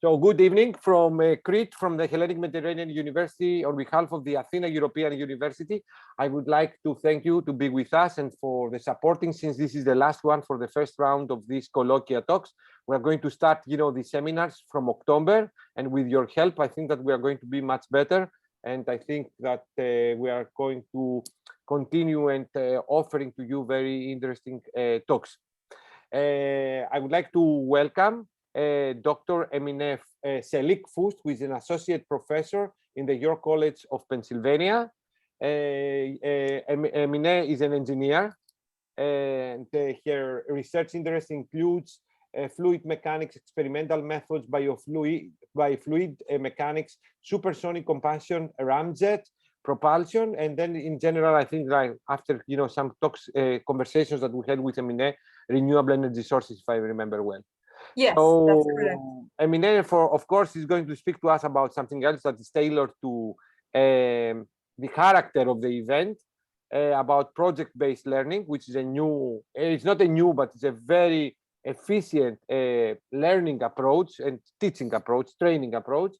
So good evening from Crete, from the Hellenic Mediterranean University. On behalf of the Athena European University, I would like to thank you to be with us and for the supporting, since this is the last one for the first round of these colloquia talks. We're going to start, the seminars from October, and with your help, I think that we are going to be much better. And I think that we are going to continue and offering to you very interesting talks. I would like to welcome Dr. Emine Celik, who is an associate professor in the York College of Pennsylvania. Emine is an engineer, and her research interest includes fluid mechanics, experimental methods, fluid mechanics, supersonic combustion, ramjet, propulsion, and then in general, I think like after some talks, conversations that we had with Emine, renewable energy sources, if I remember well. Yes, so, that's correct. Emine, of course, is going to speak to us about something else that is tailored to the character of the event, about project-based learning, which is it's not a new, but it's a very efficient learning approach and teaching approach, training approach.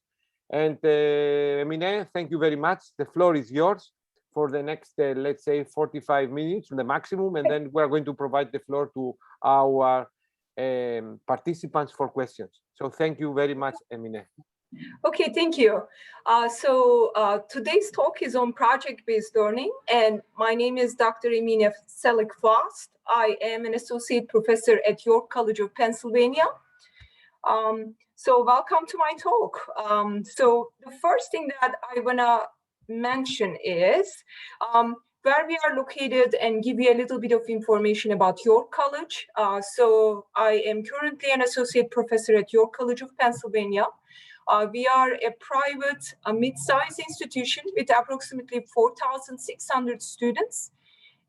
And Emine, thank you very much. The floor is yours for the next, let's say, 45 minutes, the maximum, and then we're going to provide the floor to our participants for questions. So thank you very much, Emine. Okay, thank you. Today's talk is on project-based learning, and my name is Dr. Emine Celik. I am an associate professor at York College of Pennsylvania. So welcome to my talk. So the first thing that I want to mention is where we are located and give you a little bit of information about York College. So I am currently an associate professor at York College of Pennsylvania. We are a private, mid-sized institution with approximately 4,600 students.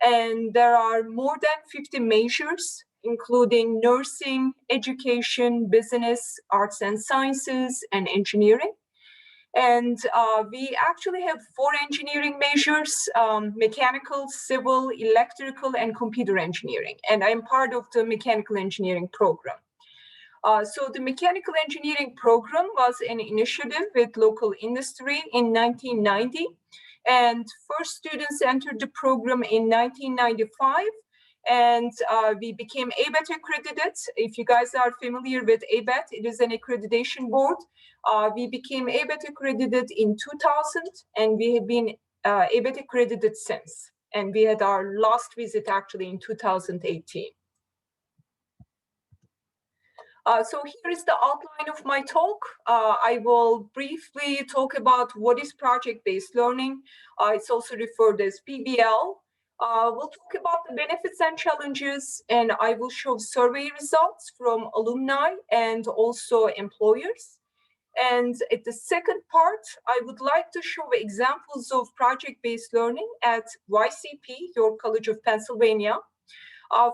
And there are more than 50 majors, including nursing, education, business, arts and sciences, and engineering. And we actually have 4 engineering majors: mechanical, civil, electrical, and computer engineering. And I'm part of the mechanical engineering program. So the mechanical engineering program was an initiative with local industry in 1990. And first students entered the program in 1995. And we became ABET accredited. If you guys are familiar with ABET, it is an accreditation board. We became ABET accredited in 2000, and we have been ABET accredited since. And we had our last visit actually in 2018. So here is the outline of my talk. I will briefly talk about what is project-based learning. It's also referred as PBL. We'll talk about the benefits and challenges, and I will show survey results from alumni and also employers. And at the second part, I would like to show examples of project-based learning at YCP, York College of Pennsylvania,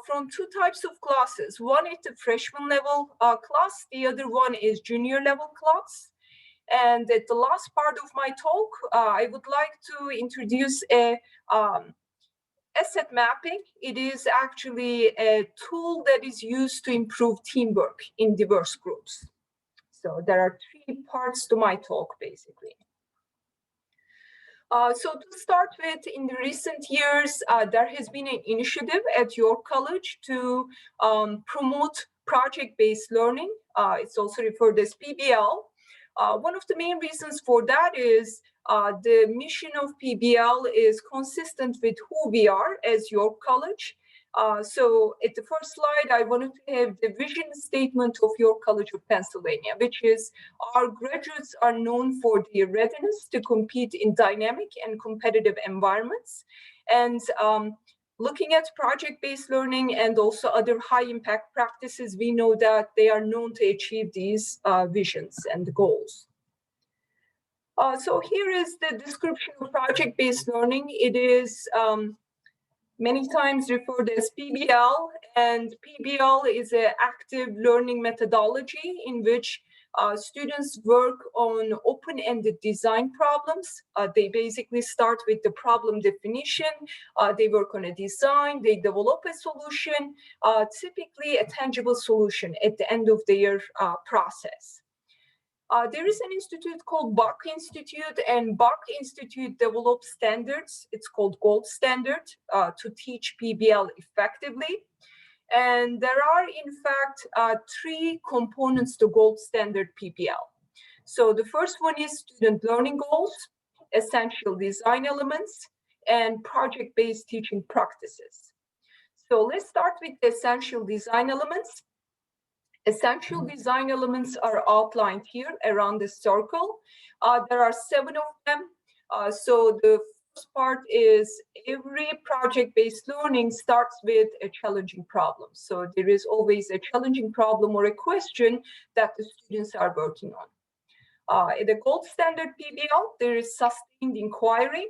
from 2 types of classes. One is the freshman level class, the other one is junior level class. And at the last part of my talk, I would like to introduce a asset mapping. It is actually a tool that is used to improve teamwork in diverse groups. So there are 3 parts to my talk, basically. So to start with, in the recent years, there has been an initiative at York College to promote project-based learning. It's also referred as PBL. One of the main reasons for that is the mission of PBL is consistent with who we are as York College. So at the first slide, I wanted to have the vision statement of York College of Pennsylvania, which is our graduates are known for their readiness to compete in dynamic and competitive environments. And looking at project-based learning and also other high-impact practices, we know that they are known to achieve these visions and goals. So here is the description of project-based learning. It is many times referred as PBL, and PBL is an active learning methodology in which students work on open-ended design problems. They basically start with the problem definition, they work on a design, they develop a solution, typically a tangible solution at the end of their process. There is an institute called Bach Institute, and Bach Institute develops standards. It's called Gold Standard to teach PBL effectively. And there are, in fact, 3 components to Gold Standard PBL. So the first one is student learning goals, essential design elements, and project-based teaching practices. So let's start with the essential design elements. Essential design elements are outlined here around the circle. There are 7 of them. So the first part is every project-based learning starts with a challenging problem. So there is always a challenging problem or a question that the students are working on. In the gold standard PBL, there is sustained inquiry.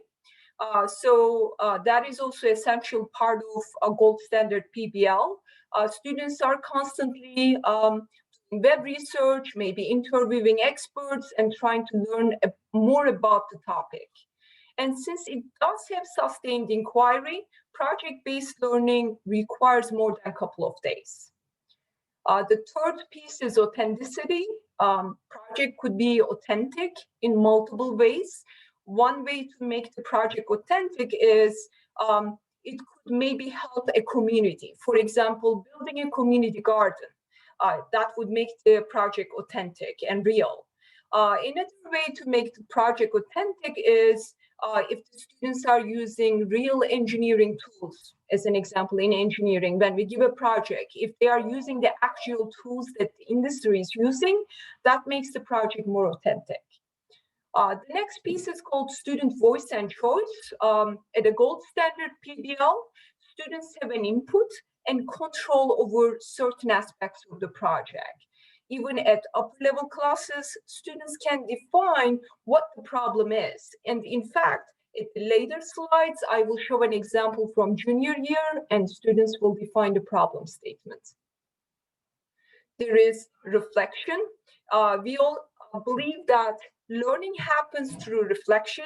So that is also an essential part of a gold standard PBL. Students are constantly doing web research, maybe interviewing experts and trying to learn more about the topic. And since it does have sustained inquiry, project-based learning requires more than a couple of days. The third piece is authenticity. Project could be authentic in multiple ways. One way to make the project authentic is it could maybe help a community. For example, building a community garden. That would make the project authentic and real. Another way to make the project authentic is if the students are using real engineering tools. As an example, in engineering, when we give a project, if they are using the actual tools that the industry is using, that makes the project more authentic. The next piece is called student voice and choice. At a gold standard PBL, students have an input and control over certain aspects of the project. Even at upper level classes, students can define what the problem is. And in fact, in the later slides, I will show an example from junior year and students will define the problem statement. There is reflection. We all believe that learning happens through reflection.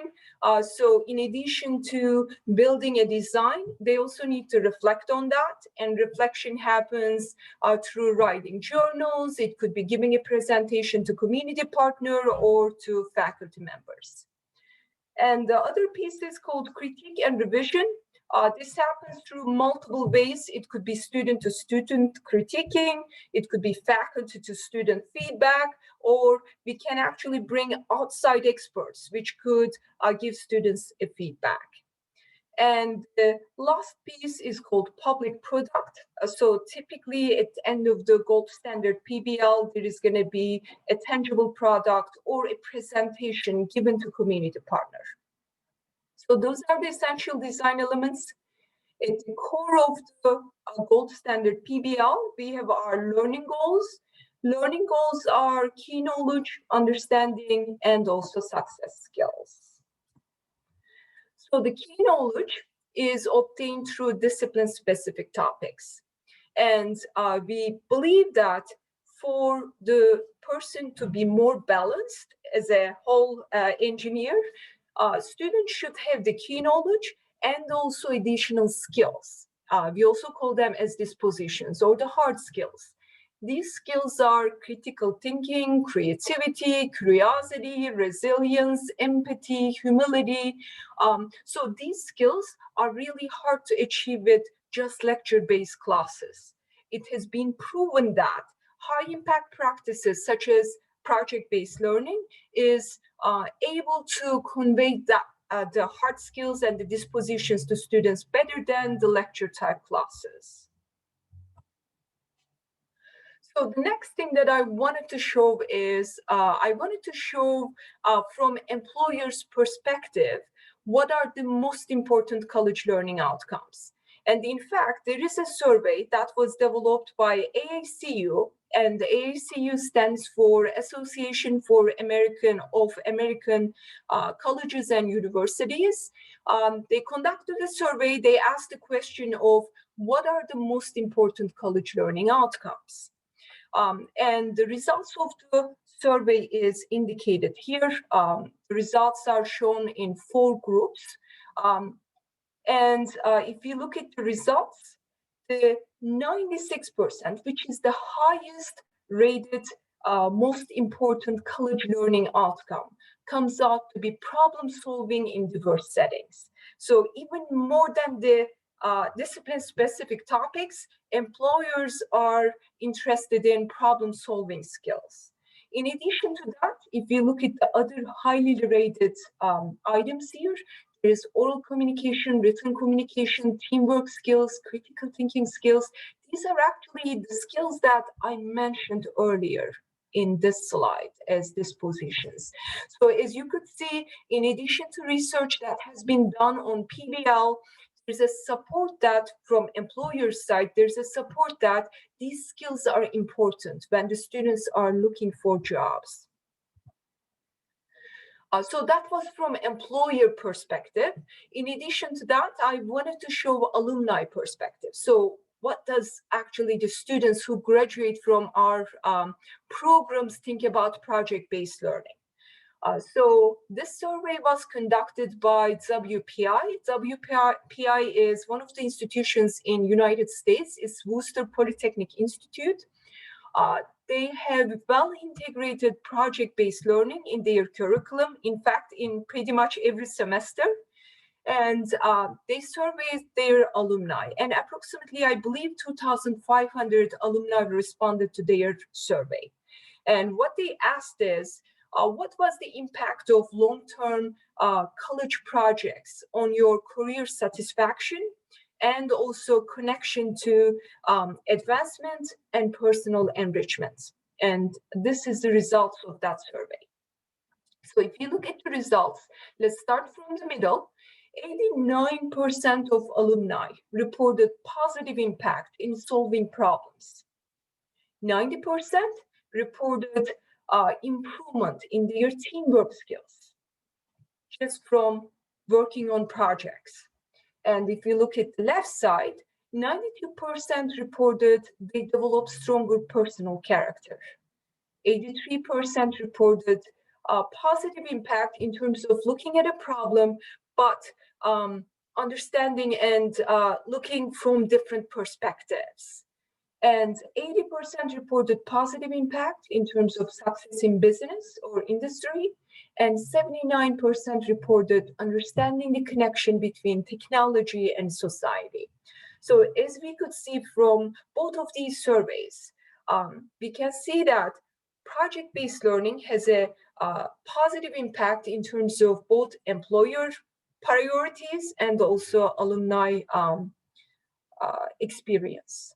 So in addition to building a design, they also need to reflect on that. And reflection happens through writing journals. It could be giving a presentation to community partner or to faculty members. And the other piece is called critique and revision. This happens through multiple ways. It could be student-to-student critiquing, it could be faculty-to-student feedback, or we can actually bring outside experts, which could give students a feedback. And the last piece is called public product. So typically at the end of the gold standard PBL, there is going to be a tangible product or a presentation given to community partner. So those are the essential design elements. At the core of the gold standard PBL, we have our learning goals. Learning goals are key knowledge, understanding, and also success skills. So the key knowledge is obtained through discipline-specific topics. And we believe that for the person to be more balanced as a whole engineer, students should have the key knowledge and also additional skills. We also call them as dispositions or the hard skills. These skills are critical thinking, creativity, curiosity, resilience, empathy, humility. So these skills are really hard to achieve with just lecture-based classes. It has been proven that high impact practices such as project-based learning is able to convey that the hard skills and the dispositions to students better than the lecture type classes. So the next thing that I wanted to show is I wanted to show from employers' perspective, what are the most important college learning outcomes? And in fact, there is a survey that was developed by AACU, and the AACU stands for Association for American Colleges and Universities. They conducted a survey. They asked the question of what are the most important college learning outcomes? And the results of the survey is indicated here. The results are shown in 4 groups. And if you look at the results, the 96%, which is the highest rated most important college learning outcome comes out to be problem solving in diverse settings. So even more than the discipline-specific topics, employers are interested in problem-solving skills. In addition to that, if you look at the other highly rated items here, there's oral communication, written communication, teamwork skills, critical thinking skills. These are actually the skills that I mentioned earlier in this slide as dispositions. So as you could see, in addition to research that has been done on PBL, there's a support that from employers' side, there's a support that these skills are important when the students are looking for jobs. So that was from employer perspective. In addition to that, I wanted to show alumni perspective. So what does actually the students who graduate from our programs think about project-based learning? So this survey was conducted by WPI. WPI is one of the institutions in United States. It's Worcester Polytechnic Institute. They have well-integrated project-based learning in their curriculum, in fact, in pretty much every semester. And they surveyed their alumni. And approximately, I believe, 2,500 alumni responded to their survey. And what they asked is, what was the impact of long-term college projects on your career satisfaction and also connection to advancement and personal enrichment? And this is the results of that survey. So if you look at the results, let's start from the middle. 89% of alumni reported positive impact in solving problems. 90% reported improvement in their teamwork skills just from working on projects. And if you look at the left side, 92% reported they developed stronger personal character. 83% reported a positive impact in terms of looking at a problem, but understanding and looking from different perspectives. And 80% reported positive impact in terms of success in business or industry, and 79% reported understanding the connection between technology and society. So as we could see from both of these surveys, we can see that project-based learning has a positive impact in terms of both employer priorities and also alumni experience.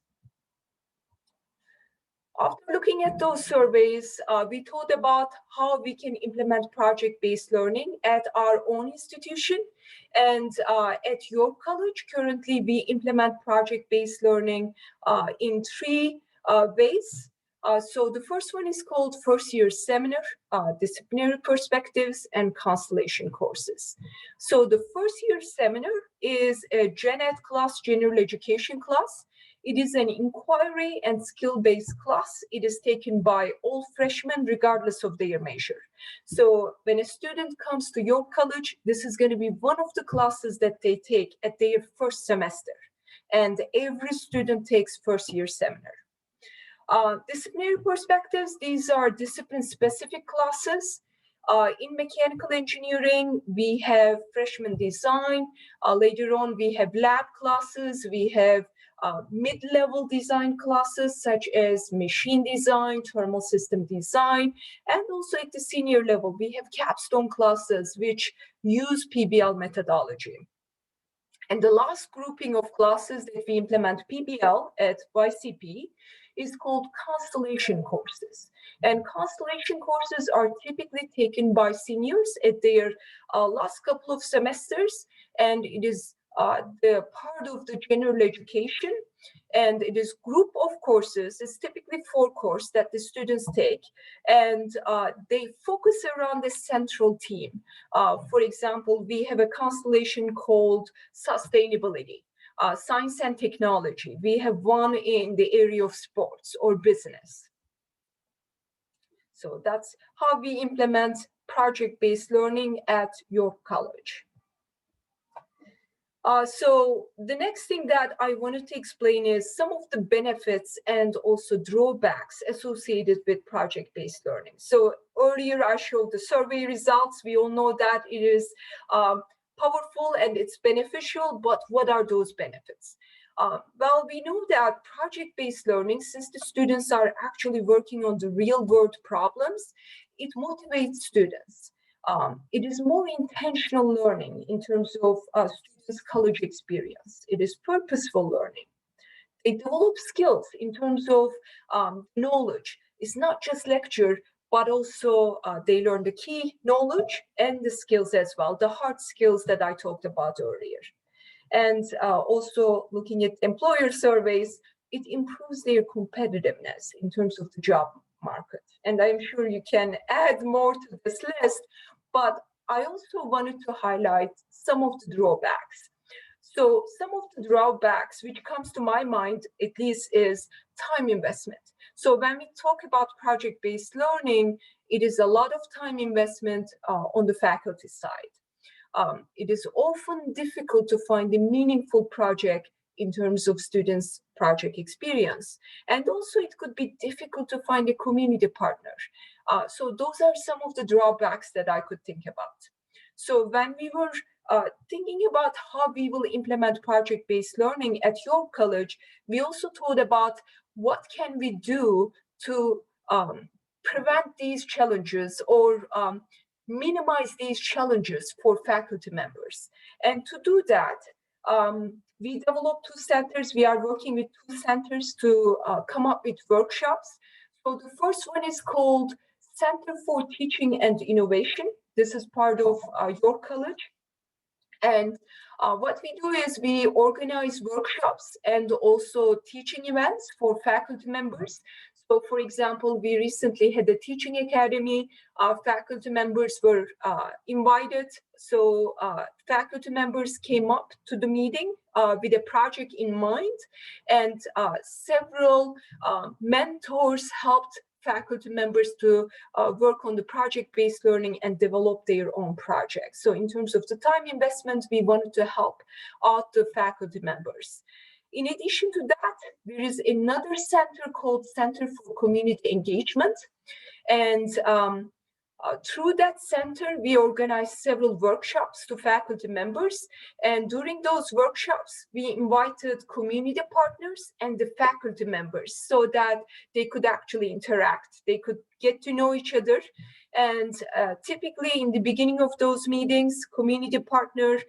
After looking at those surveys, we thought about how we can implement project-based learning at our own institution. And at your college, currently we implement project-based learning in three ways. So the first one is called first year seminar, disciplinary perspectives, and constellation courses. So the first year seminar is a gen ed class, general education class. It is an inquiry and skill-based class. It is taken by all freshmen, regardless of their major. So when a student comes to your college, this is going to be one of the classes that they take at their first semester. And every student takes first year seminar. Disciplinary perspectives, these are discipline-specific classes. In mechanical engineering, we have freshman design. Later on, we have lab classes. We have mid-level design classes such as machine design, thermal system design, and also at the senior level, we have capstone classes which use PBL methodology. And the last grouping of classes that we implement PBL at YCP is called constellation courses. And constellation courses are typically taken by seniors at their last couple of semesters, and it is the part of the general education, and it is group of courses. It's typically 4 courses that the students take, and they focus around the central theme. For example, we have a constellation called sustainability, science and technology. We have one in the area of sports or business. So that's how we implement project-based learning at your college. So the next thing that I wanted to explain is some of the benefits and also drawbacks associated with project-based learning. So earlier I showed the survey results. We all know that it is powerful and it's beneficial, but what are those benefits? Well, we know that project-based learning, since the students are actually working on the real-world problems, it motivates students. It is more intentional learning in terms of students' college experience. It is purposeful learning. They develop skills in terms of knowledge. It's not just lecture, but also they learn the key knowledge and the skills as well, the hard skills that I talked about earlier. And also looking at employer surveys, it improves their competitiveness in terms of the job market. And I'm sure you can add more to this list, but I also wanted to highlight some of the drawbacks. So some of the drawbacks which comes to my mind, at least, is time investment. So when we talk about project-based learning, it is a lot of time investment on the faculty side. It is often difficult to find a meaningful project in terms of students' project experience. And also it could be difficult to find a community partner. So those are some of the drawbacks that I could think about. So when we were thinking about how we will implement project-based learning at your college, we also thought about what can we do to prevent these challenges or minimize these challenges for faculty members. And to do that, we developed 2 centers. We are working with 2 centers to come up with workshops. So the first one is called Center for Teaching and Innovation. This is part of your college. And what we do is we organize workshops and also teaching events for faculty members. So for example, we recently had a teaching academy. Faculty members were invited. So faculty members came up to the meeting with a project in mind, and several mentors helped faculty members to work on the project-based learning and develop their own projects. So in terms of the time investment, we wanted to help out the faculty members. In addition to that, there is another center called Center for Community Engagement. And through that center, we organized several workshops to faculty members. And during those workshops, we invited community partners and the faculty members so that they could actually interact. They could get to know each other. And typically in the beginning of those meetings, community partner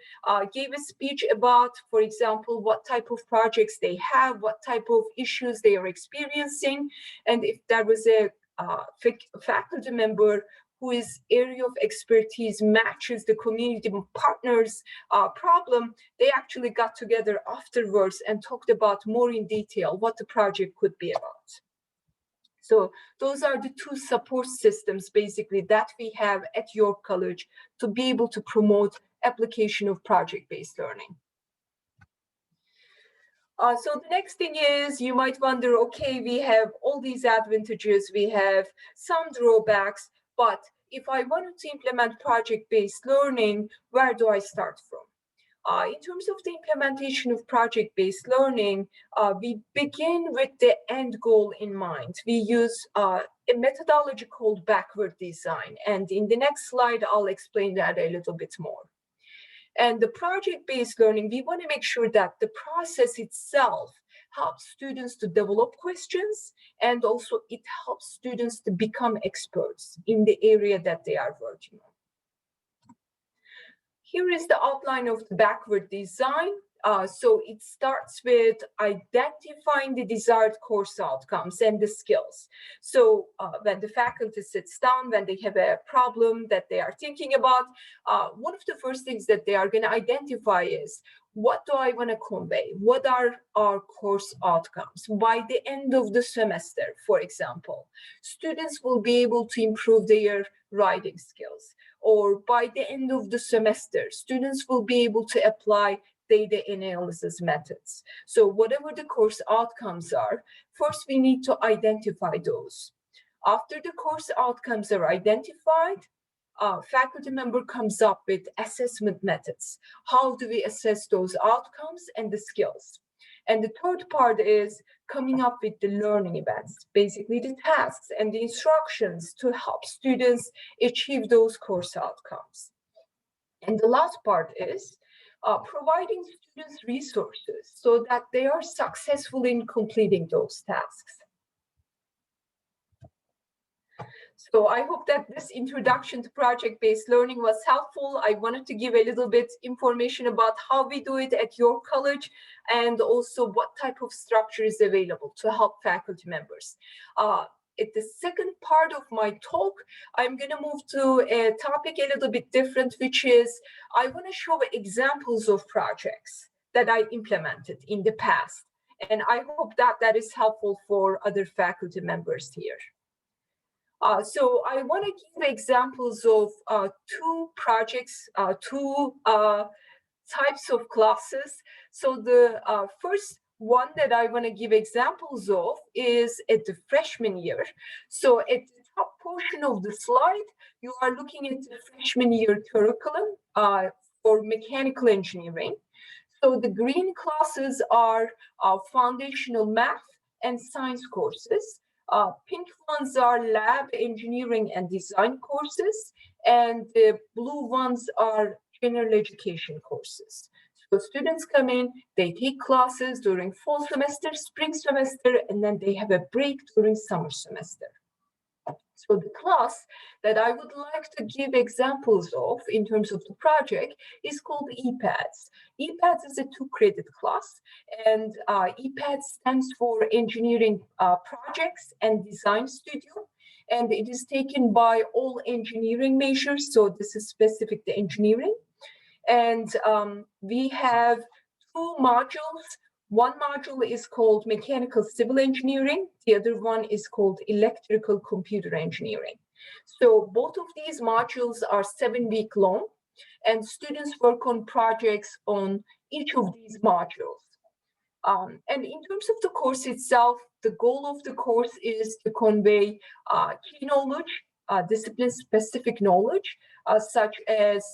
gave a speech about, for example, what type of projects they have, what type of issues they are experiencing. And if there was a faculty member whose area of expertise matches the community partners' problem, they actually got together afterwards and talked about more in detail what the project could be about. So those are the 2 support systems basically that we have at your college to be able to promote application of project-based learning. So the next thing is, you might wonder, okay, we have all these advantages, we have some drawbacks, but if I wanted to implement project-based learning, where do I start from? In terms of the implementation of project-based learning, we begin with the end goal in mind. We use a methodology called backward design. And in the next slide, I'll explain that a little bit more. And the project-based learning, we want to make sure that the process itself helps students to develop questions, and also it helps students to become experts in the area that they are working on. Here is the outline of the backward design. So it starts with identifying the desired course outcomes and the skills. So when the faculty sits down, when they have a problem that they are thinking about, one of the first things that they are going to identify is, what do I want to convey? What are our course outcomes? By the end of the semester, for example, students will be able to improve their writing skills. Or by the end of the semester, students will be able to apply data analysis methods. So whatever the course outcomes are, first we need to identify those. After the course outcomes are identified, faculty member comes up with assessment methods. How do we assess those outcomes and the skills? And the third part is coming up with the learning events, basically the tasks and the instructions to help students achieve those course outcomes. And the last part is providing students resources so that they are successful in completing those tasks. So I hope that this introduction to project-based learning was helpful. I wanted to give a little bit information about how we do it at your college and also what type of structure is available to help faculty members. At the second part of my talk, I'm going to move to a topic a little bit different, which is I want to show examples of projects that I implemented in the past. And I hope that that is helpful for other faculty members here. So I want to give examples of two projects, two types of classes. So the first one that I want to give examples of is at the freshman year. So at the top portion of the slide, you are looking at the freshman year curriculum for mechanical engineering. So the green classes are foundational math and science courses. Pink ones are lab engineering and design courses, and the blue ones are general education courses. So students come in, they take classes during fall semester, spring semester, and then they have a break during summer semester. So the class that I would like to give examples of in terms of the project is called EPADS. EPADS is a 2-credit class, and EPADS stands for Engineering Projects and Design Studio, and it is taken by all engineering majors, so this is specific to engineering. And we have 2 modules. One module is called Mechanical Civil Engineering. The other one is called Electrical Computer Engineering. So both of these modules are 7-week long, and students work on projects on each of these modules. And in terms of the course itself, the goal of the course is to convey key knowledge, discipline-specific knowledge, such as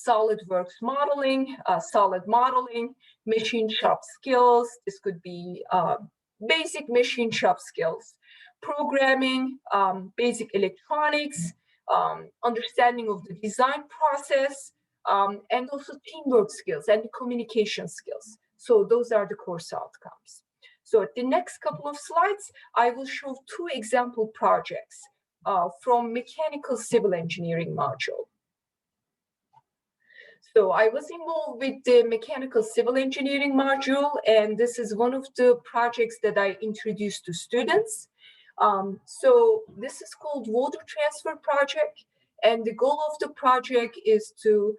SolidWorks modeling, solid modeling, machine shop skills. This could be basic machine shop skills, programming, basic electronics, understanding of the design process, and also teamwork skills and communication skills. So those are the course outcomes. So at the next couple of slides, I will show 2 example projects from Mechanical Civil Engineering module. So I was involved with the Mechanical Civil Engineering module, and this is one of the projects that I introduced to students. So this is called Water Transfer Project, and the goal of the project is to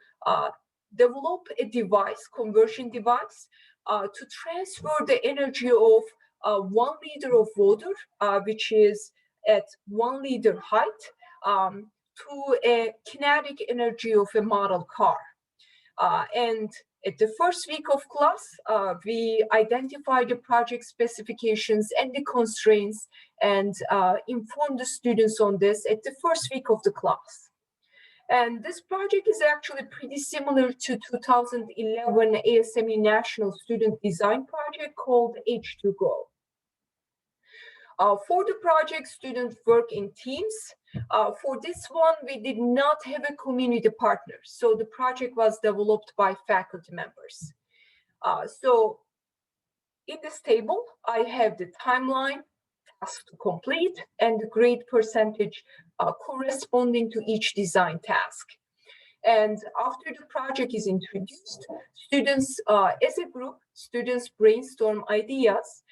develop a device, conversion device, to transfer the energy of 1 liter of water, which is at 1 liter height, to a kinetic energy of a model car. And at the first week of class, we identify the project specifications and the constraints and inform the students on this at the first week of the class. And this project is actually pretty similar to 2011 ASME National Student Design Project called H2Go. For the project, students work in teams. For this one, we did not have a community partner, so the project was developed by faculty members. So in this table, I have the timeline, tasks to complete, and the grade percentage corresponding to each design task. And after the project is introduced, students, as a group, students brainstorm ideas.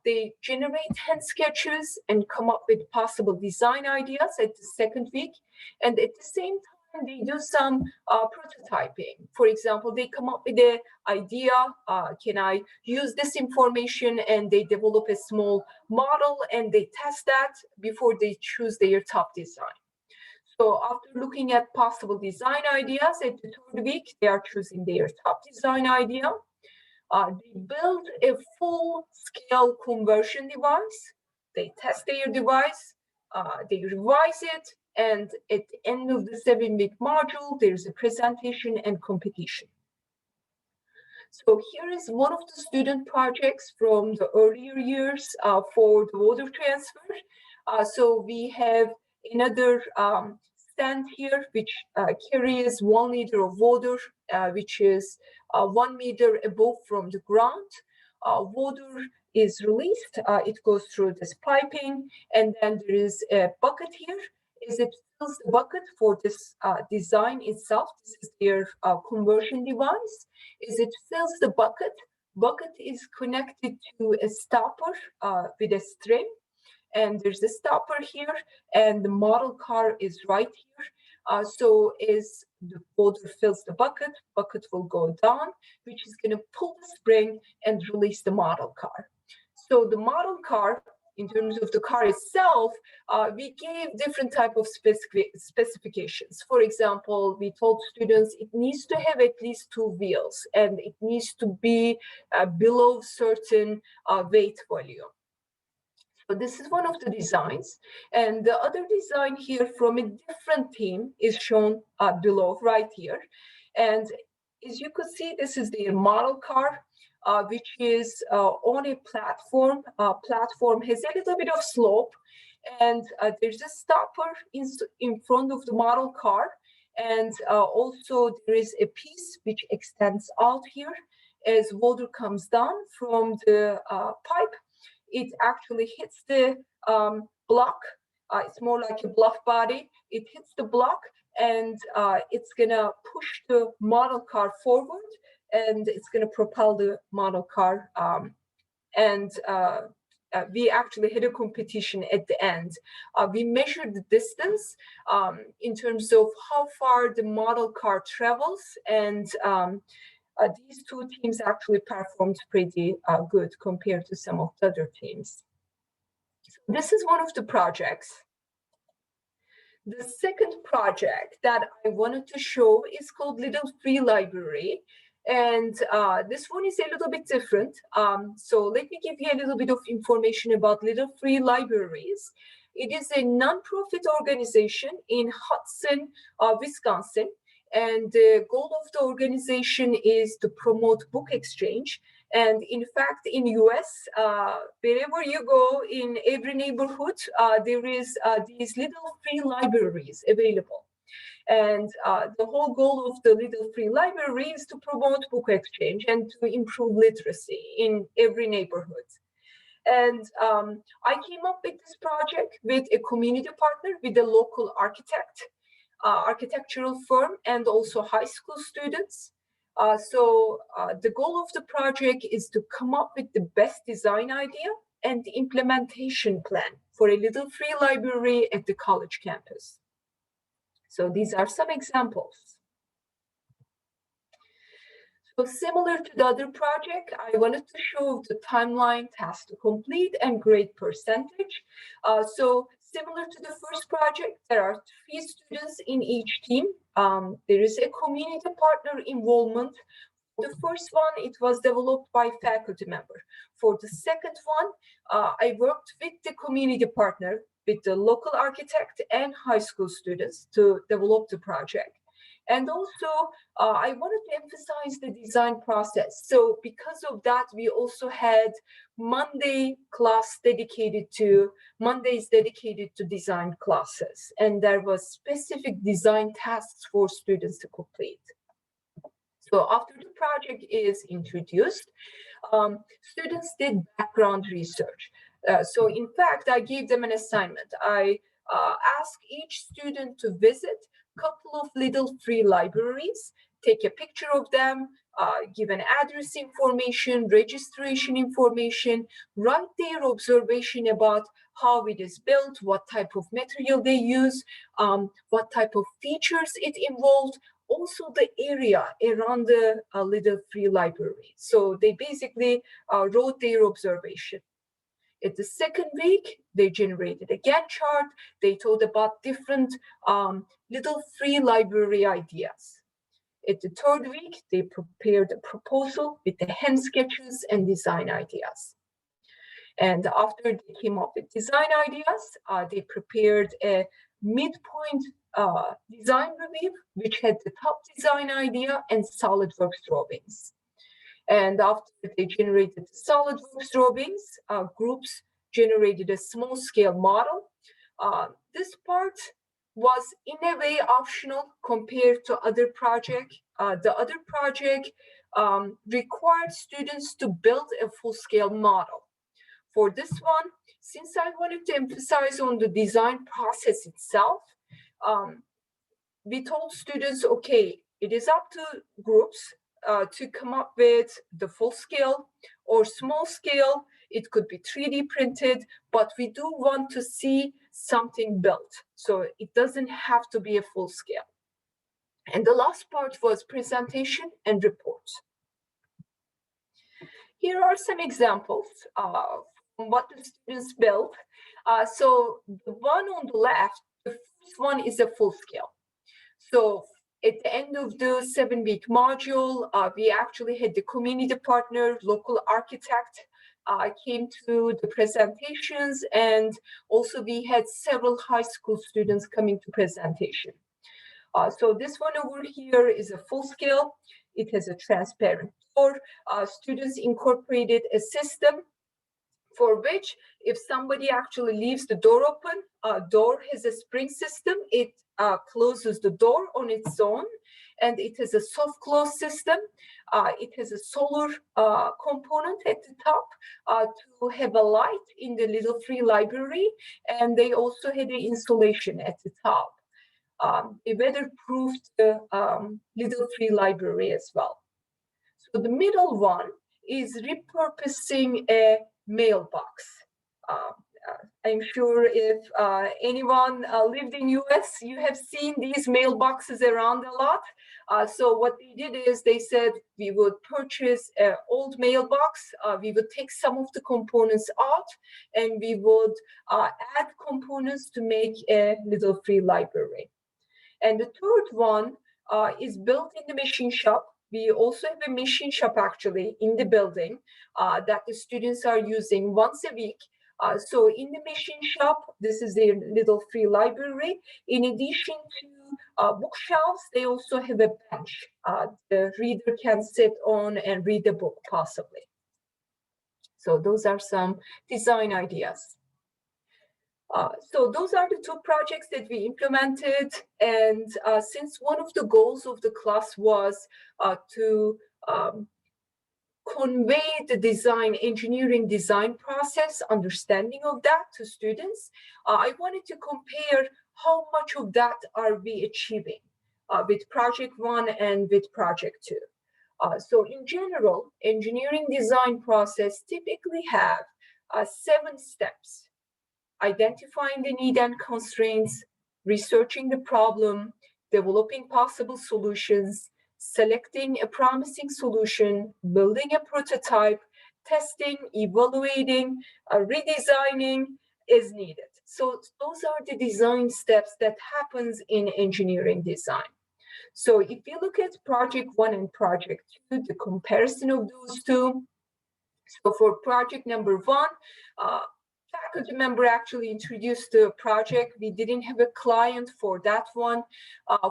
They generate hand sketches and come up with possible design ideas at the second week. And at the same time, they do some prototyping. For example, they come up with an idea, can I use this information? And they develop a small model and they test that before they choose their top design. So after looking at possible design ideas at the third week, they are choosing their top design idea. They build a full-scale conversion device. They test their device, they revise it, And at the end of the 7-week module, there's a presentation and competition. So here is one of the student projects from the earlier years for the water transfer. So we have another stand here, which carries 1 liter of water, which is 1 meter above from the ground. Water is released, it goes through this piping, and then there is a bucket here. As it fills the bucket for this design itself, this is their conversion device. As it fills the bucket is connected to a stopper with a string. And there's a stopper here, and the model car is right here. So as the water fills the bucket will go down, which is going to pull the spring and release the model car. So the model car, in terms of the car itself, we gave different type of specifications. For example, we told students it needs to have at least 2 wheels, and it needs to be below certain weight volume. So this is one of the designs, and the other design here from a different team is shown below right here. And as you could see, this is the model car, which is on a platform. Platform has a little bit of slope, and there's a stopper in front of the model car, and also there is a piece which extends out here. As water comes down from the pipe, it actually hits the block. It's more like a bluff body. It hits the block, and it's gonna push the model car forward, and it's gonna propel the model car. We actually had a competition at the end. We measured the distance in terms of how far the model car travels, and these 2 teams actually performed pretty good compared to some of the other teams. So this is one of the projects. The second project that I wanted to show is called Little Free Library. And this one is a little bit different. So let me give you a little bit of information about Little Free Libraries. It is a nonprofit organization in Hudson, Wisconsin. And the goal of the organization is to promote book exchange. And in fact, in US, wherever you go, in every neighborhood, there is these little free libraries available. And the whole goal of the Little Free Library is to promote book exchange and to improve literacy in every neighborhood. And I came up with this project with a community partner, with a local architect, architectural firm, and also high school students. The goal of the project is to come up with the best design idea and the implementation plan for a Little Free Library at the college campus. So these are some examples. So similar to the other project, I wanted to show the timeline, task to complete, and grade percentage. So similar to the first project, there are 3 students in each team. There is a community partner involvement. The first one, it was developed by faculty member. For the second one, I worked with the community partner, with the local architect and high school students to develop the project. And also, I wanted to emphasize the design process. So because of that, we also had Mondays dedicated to design classes. And there was specific design tasks for students to complete. So after the project is introduced, students did background research. So in fact, I gave them an assignment. I asked each student to visit a couple of Little Free Libraries, take a picture of them, give an address information, registration information, write their observation about how it is built, what type of material they use, what type of features it involved, also the area around the Little Free Library. So they basically wrote their observation. At the second week, they generated a Gantt chart. They told about different Little Free Library ideas. At the third week, they prepared a proposal with the hand sketches and design ideas. And after they came up with design ideas, they prepared a midpoint design review, which had the top design idea and SolidWorks drawings. And after they generated the SolidWorks drawings, groups generated a small scale model. This part was in a way optional compared to other project. The other project required students to build a full scale model. For this one, since I wanted to emphasize on the design process itself, we told students, okay, it is up to groups to come up with the full scale or small scale. It could be 3D printed, but we do want to see something built. So it doesn't have to be a full scale. And the last part was presentation and reports. Here are some examples of what the students built. So the one on the left, the first one is a full scale. So at the end of the 7-week module, we actually had the community partner, local architect, came to the presentations, and also we had several high school students coming to presentation. So this one over here is a full scale. It has a transparent door. Students incorporated a system for which if somebody actually leaves the door open, door has a spring system. It closes the door on its own, and it has a soft close system. It has a solar component at the top to have a light in the little free library, and they also had the insulation at the top. They weatherproofed the little free library as well. So the middle one is repurposing a mailbox. I'm sure if anyone lived in US, you have seen these mailboxes around a lot. So what they did is they said we would purchase an old mailbox, we would take some of the components out, and we would add components to make a little free library. And the third one is built in the machine shop. We also have a machine shop actually in the building that the students are using once a week. So in the machine shop, this is their little free library. In addition to bookshelves, they also have a bench the reader can sit on and read the book possibly. So those are some design ideas. So those are the two projects that we implemented. And since one of the goals of the class was to convey the design, engineering design process, understanding of that to students, I wanted to compare how much of that are we achieving with project 1 and with project 2. So in general, engineering design process typically have 7 steps: identifying the need and constraints, researching the problem, developing possible solutions, selecting a promising solution, building a prototype, testing, evaluating, redesigning as needed. So those are the design steps that happens in engineering design. So if you look at project 1 and project 2, the comparison of those two, so for project number 1, faculty member actually introduced the project. We didn't have a client for that one.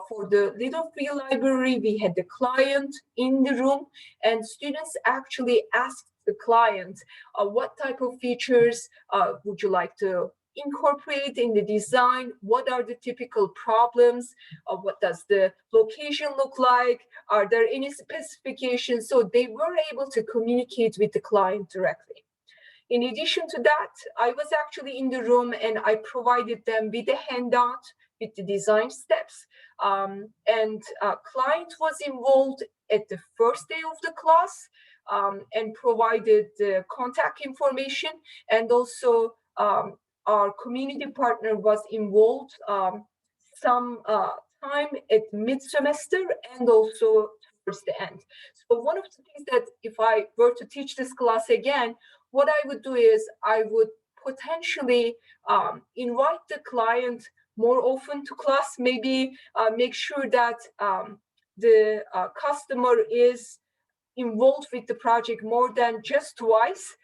For the little free library, we had the client in the room, and students actually asked the client, what type of features would you like to incorporate in the design? What are the typical problems? What does the location look like? Are there any specifications? So they were able to communicate with the client directly. In addition to that, I was actually in the room and I provided them with a handout with the design steps. And client was involved at the first day of the class and provided the contact information, and also our community partner was involved some time at mid-semester and also towards the end. So one of the things that if I were to teach this class again, what I would do is I would potentially invite the client more often to class, maybe make sure that the customer is involved with the project more than just twice,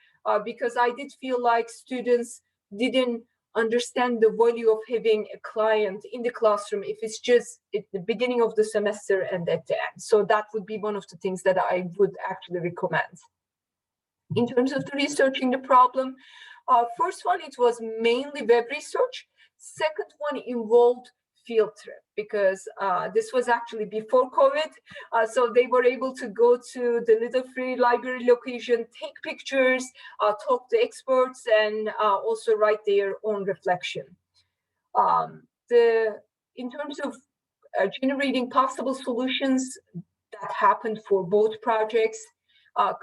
because I did feel like students didn't understand the value of having a client in the classroom if it's just at the beginning of the semester and at the end. So that would be one of the things that I would actually recommend. In terms of the researching the problem, first one, it was mainly web research. Second one involved field trip, because this was actually before COVID. So they were able to go to the Little Free Library location, take pictures, talk to experts, and also write their own reflection. In terms of generating possible solutions, that happened for both projects.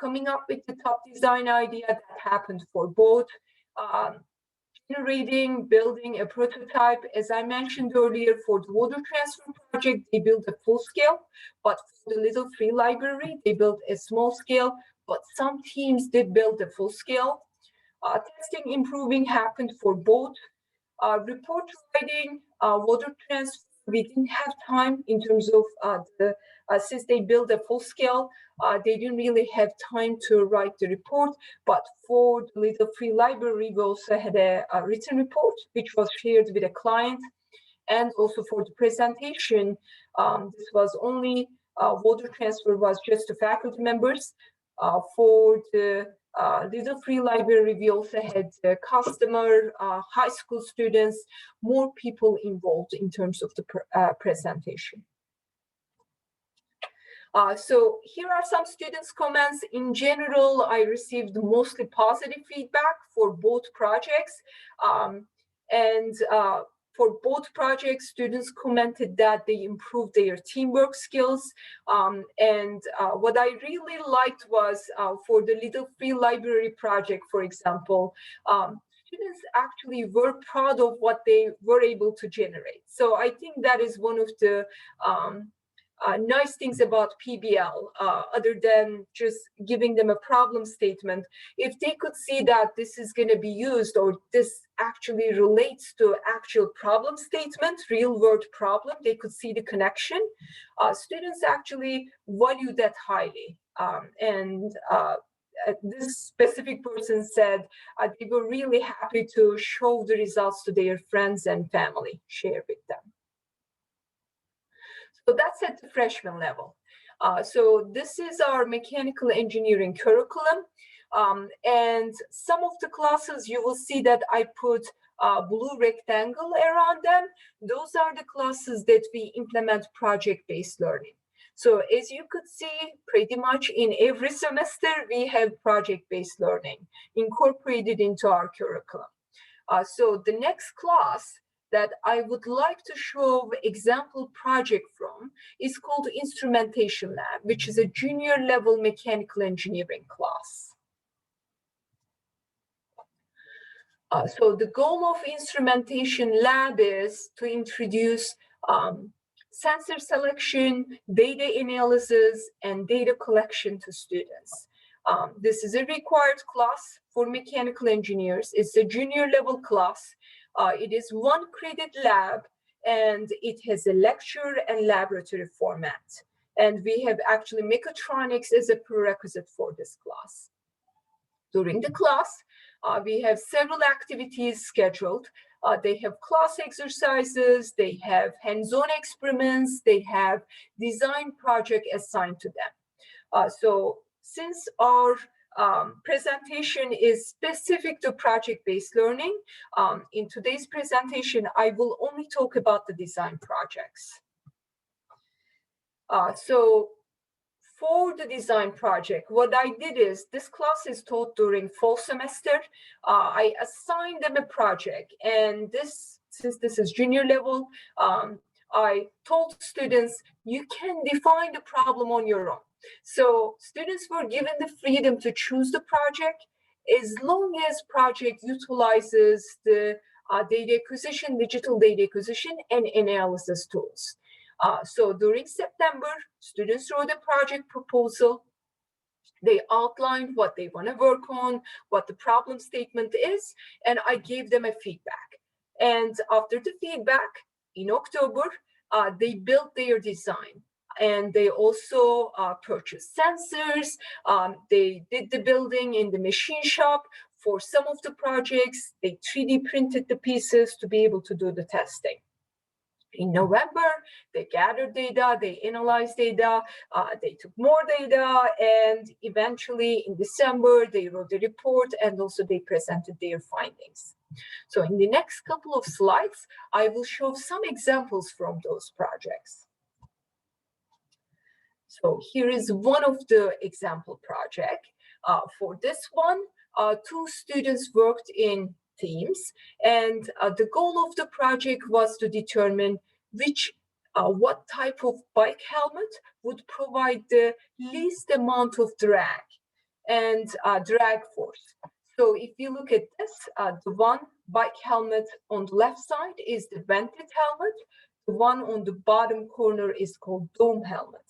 Coming up with the top design idea, that happened for both. Generating, building a prototype, as I mentioned earlier, for the water transfer project, they built a full scale, but for the Little Free Library, they built a small scale, but some teams did build a full scale. Testing, improving happened for both. Report writing, water transfer, we didn't have time in terms of since they built a full scale, they didn't really have time to write the report. But for the Little Free Library, we also had a written report, which was shared with a client. And also for the presentation, this was only water transfer was just to faculty members. For the Little Free Library, we also had customer, high school students, more people involved in terms of the presentation. So here are some students' comments. In general, I received mostly positive feedback for both projects. For both projects, students commented that they improved their teamwork skills. What I really liked was for the Little Free Library project, for example, students actually were proud of what they were able to generate. So I think that is one of the nice things about PBL, other than just giving them a problem statement. If they could see that this is going to be used, or this actually relates to actual problem statement, real world problem, they could see the connection. Students actually value that highly. This specific person said they were really happy to show the results to their friends and family, share with them. So that's at the freshman level. So this is our mechanical engineering curriculum. And some of the classes, you will see that I put a blue rectangle around them. Those are the classes that we implement project-based learning. So as you could see, pretty much in every semester, we have project-based learning incorporated into our curriculum. So the next class that I would like to show example project from is called Instrumentation Lab, which is a junior level mechanical engineering class. So the goal of Instrumentation Lab is to introduce sensor selection, data analysis, and data collection to students. This is a required class for mechanical engineers. It's a junior level class. It is 1 credit lab, and it has a lecture and laboratory format. And we have actually mechatronics as a prerequisite for this class. During the class, we have several activities scheduled. They have class exercises, they have hands-on experiments, they have design project assigned to them. So since our presentation is specific to project-based learning, in today's presentation, I will only talk about the design projects. So for the design project, what I did is, this class is taught during fall semester. I assigned them a project, and since this is junior level, I told students, you can define the problem on your own. So students were given the freedom to choose the project as long as project utilizes the data acquisition, digital data acquisition, and analysis tools. So during September, students wrote a project proposal. They outlined what they want to work on, what the problem statement is, and I gave them a feedback. And after the feedback, in October, they built their design. And they also purchased sensors. They did the building in the machine shop for some of the projects, they 3D printed the pieces to be able to do the testing. In November, they gathered data, they analyzed data, they took more data, and eventually in December, they wrote the report and also they presented their findings. So in the next couple of slides, I will show some examples from those projects. So here is one of the example project. For this one, 2 students worked in teams, and the goal of the project was to determine what type of bike helmet would provide the least amount of drag and drag force. So if you look at this, the one bike helmet on the left side is the vented helmet. The one on the bottom corner is called dome helmet.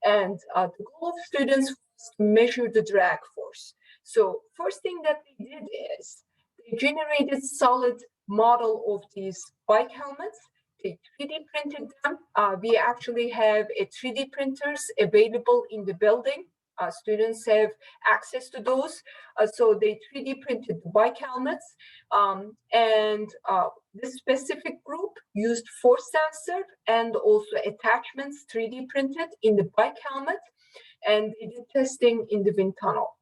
And the goal of students was to measure the drag force. So first thing that they did is they generated solid model of these bike helmets. They 3D printed them. We actually have a 3D printers available in the building. Students have access to those. So they 3D printed the bike helmets. And this specific group used force sensor and also attachments 3D printed in the bike helmet. And they did testing in the wind tunnel.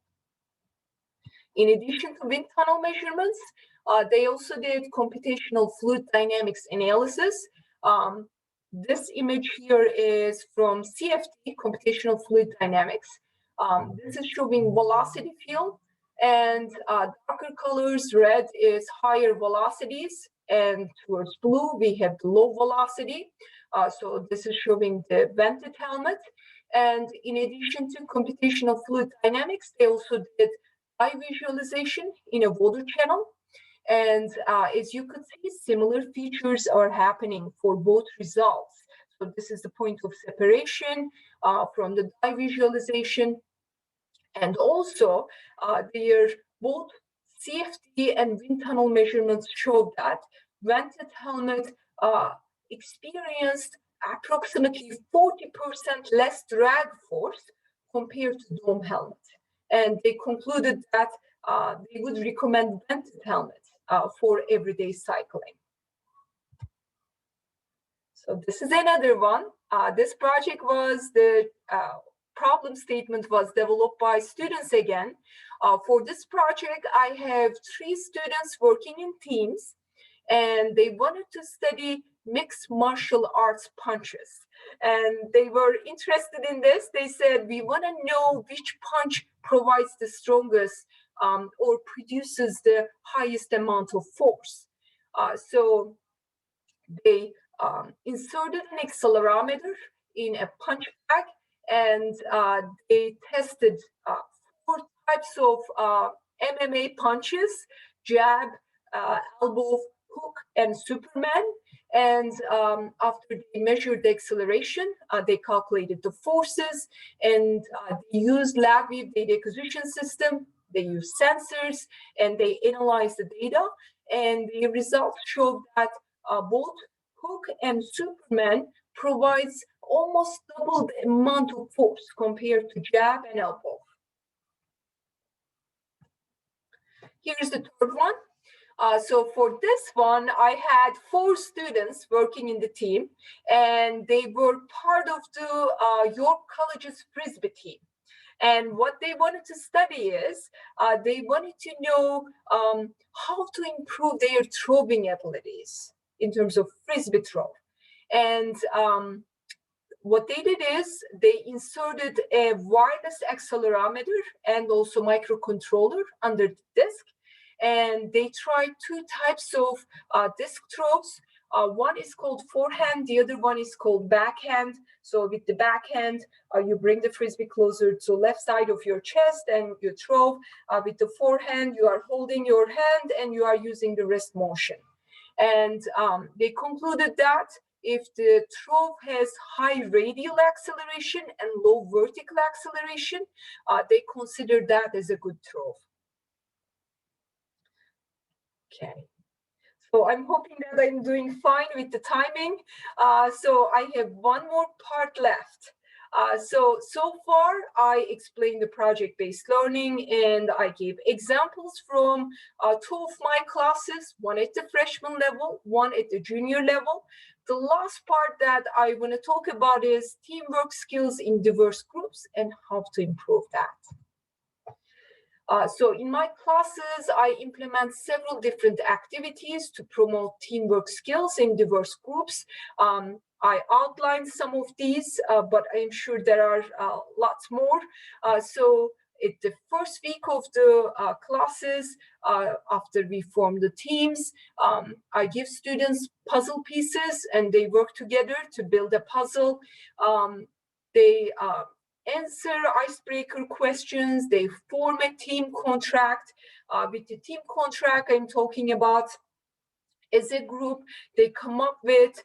In addition to wind tunnel measurements, they also did computational fluid dynamics analysis. This image here is from CFD, computational fluid dynamics. This is showing velocity field, and darker colors, red is higher velocities, and towards blue, we have the low velocity. So this is showing the vented helmet. And in addition to computational fluid dynamics, they also did eye visualization in a water channel. And as you could see, similar features are happening for both results. So this is the point of separation from the eye visualization. And also, their both CFD and wind tunnel measurements showed that vented helmet experienced approximately 40% less drag force compared to dome helmet. And they concluded that they would recommend vented helmets for everyday cycling. So this is another one. This project was the problem statement was developed by students again. For this project, I have 3 students working in teams, and they wanted to study mixed martial arts punches. And they were interested in this. They said, we want to know which punch provides the strongest or produces the highest amount of force. So they inserted an accelerometer in a punch bag, and they tested 4 types of MMA punches: jab, elbow, hook, and Superman. And after they measured the acceleration, they calculated the forces, and they used LabVIEW data acquisition system. They used sensors, and they analyzed the data. And the results showed that both hook and Superman provides almost double the amount of force compared to jab and elbow. Here's the third one. So for this one, I had 4 students working in the team, and they were part of the York College's Frisbee team. And what they wanted to study is, they wanted to know how to improve their throwing abilities in terms of Frisbee throw. And what they did is they inserted a wireless accelerometer and also microcontroller under the disc. And they tried 2 types of disc throws. One is called forehand, the other one is called backhand. So with the backhand, you bring the Frisbee closer to the left side of your chest and you throw. With the forehand, you are holding your hand and you are using the wrist motion. And they concluded that if the throw has high radial acceleration and low vertical acceleration, they consider that as a good throw. Okay, so I'm hoping that I'm doing fine with the timing. So I have one more part left. So far, I explained the project-based learning, and I gave examples from two of my classes, one at the freshman level, one at the junior level. The last part that I want to talk about is teamwork skills in diverse groups and how to improve that. So in my classes, I implement several different activities to promote teamwork skills in diverse groups. I outlined some of these, but I'm sure there are lots more. So at the first week of the classes, after we form the teams, I give students puzzle pieces and they work together to build a puzzle. They answer icebreaker questions, they form a team contract. With the team contract I'm talking about, as a group, they come up with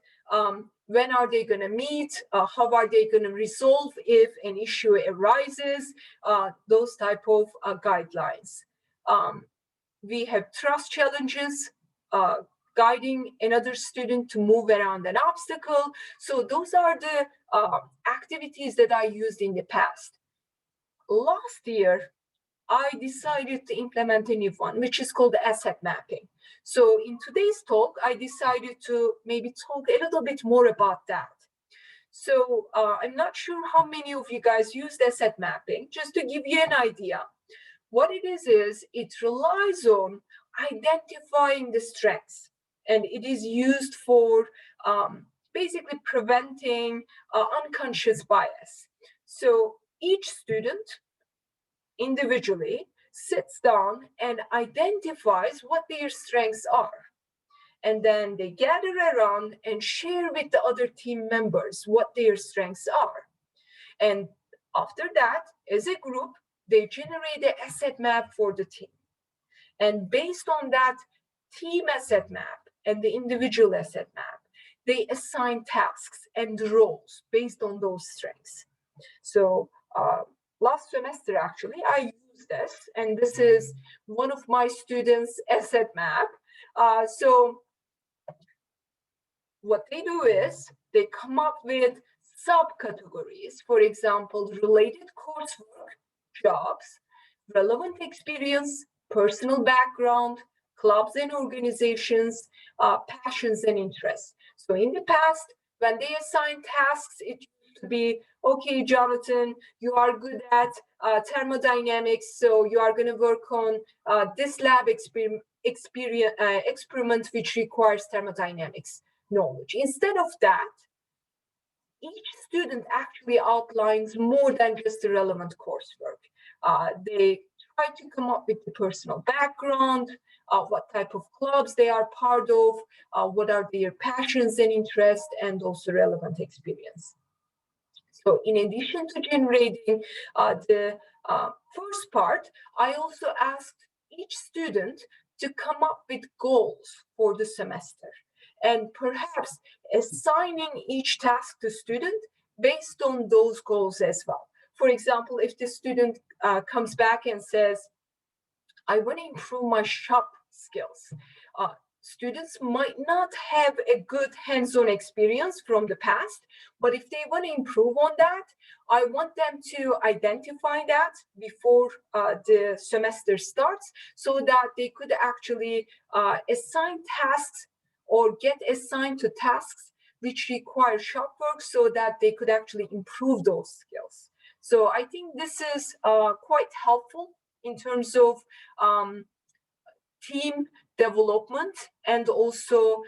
when are they going to meet, how are they going to resolve if an issue arises, those type of guidelines. We have trust challenges, guiding another student to move around an obstacle. So those are the activities that I used in the past. Last year, I decided to implement a new one, which is called asset mapping. So in today's talk, I decided to maybe talk a little bit more about that. So I'm not sure how many of you guys used asset mapping. Just to give you an idea, what it is it relies on identifying the strengths, and it is used for basically preventing unconscious bias. So each student individually sits down and identifies what their strengths are. And then they gather around and share with the other team members what their strengths are. And after that, as a group, they generate an asset map for the team. And based on that team asset map and the individual asset map, they assign tasks and roles based on those strengths. So last semester, actually, I used this, and this is one of my students' asset map. So what they do is they come up with subcategories, for example, related coursework, jobs, relevant experience, personal background, clubs and organizations, passions and interests. So in the past, when they assign tasks, it used to be, okay, Jonathan, you are good at thermodynamics, so you are going to work on this lab experiment which requires thermodynamics knowledge. Instead of that, each student actually outlines more than just the relevant coursework. They try to come up with the personal background, what type of clubs they are part of, what are their passions and interests, and also relevant experience. So in addition to generating the first part, I also asked each student to come up with goals for the semester, and perhaps assigning each task to student based on those goals as well. For example, if the student comes back and says, I want to improve my shop skills, students might not have a good hands-on experience from the past, but if they want to improve on that, I want them to identify that before the semester starts so that they could actually assign tasks or get assigned to tasks which require shop work so that they could actually improve those skills. So I think this is quite helpful in terms of team development and also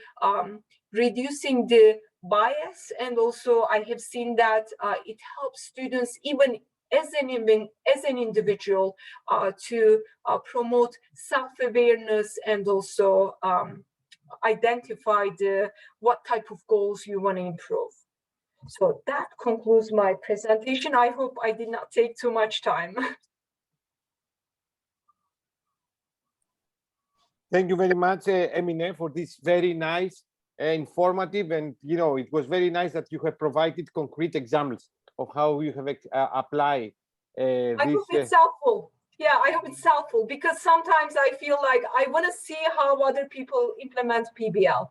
reducing the bias. And also I have seen that it helps students even as an individual to promote self-awareness and also identify what type of goals you want to improve. So that concludes my presentation. I hope I did not take too much time. Thank you very much, Emine, for this very nice, informative, and it was very nice that you have provided concrete examples of how you have applied. I hope it's helpful. Yeah, I hope it's helpful because sometimes I feel like I want to see how other people implement PBL.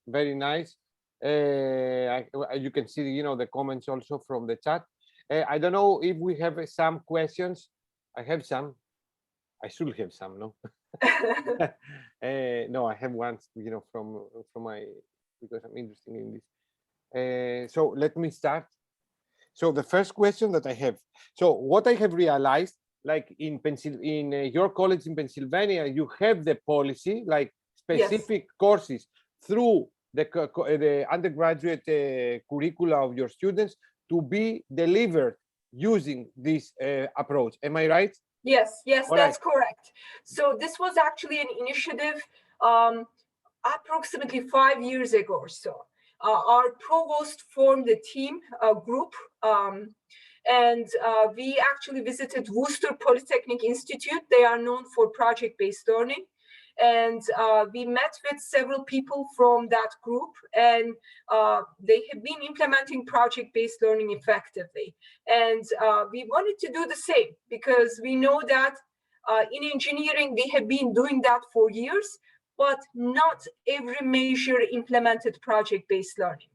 Very nice. You can see, the comments also from the chat. I don't know if we have some questions. I have some. I should have some, no? No, I have one, from my, because I'm interested in this. So let me start. So the first question that I have, so what I have realized, like in your college in Pennsylvania, you have the policy, like specific courses through the undergraduate curricula of your students to be delivered using this approach. Am I right? Yes, All that's right. correct. So this was actually an initiative approximately 5 years ago or so. Our provost formed a team, a group, and we actually visited Worcester Polytechnic Institute. They are known for project-based learning. And we met with several people from that group, and they have been implementing project-based learning effectively. And we wanted to do the same because we know that in engineering, we have been doing that for years, but not every major implemented project-based learning.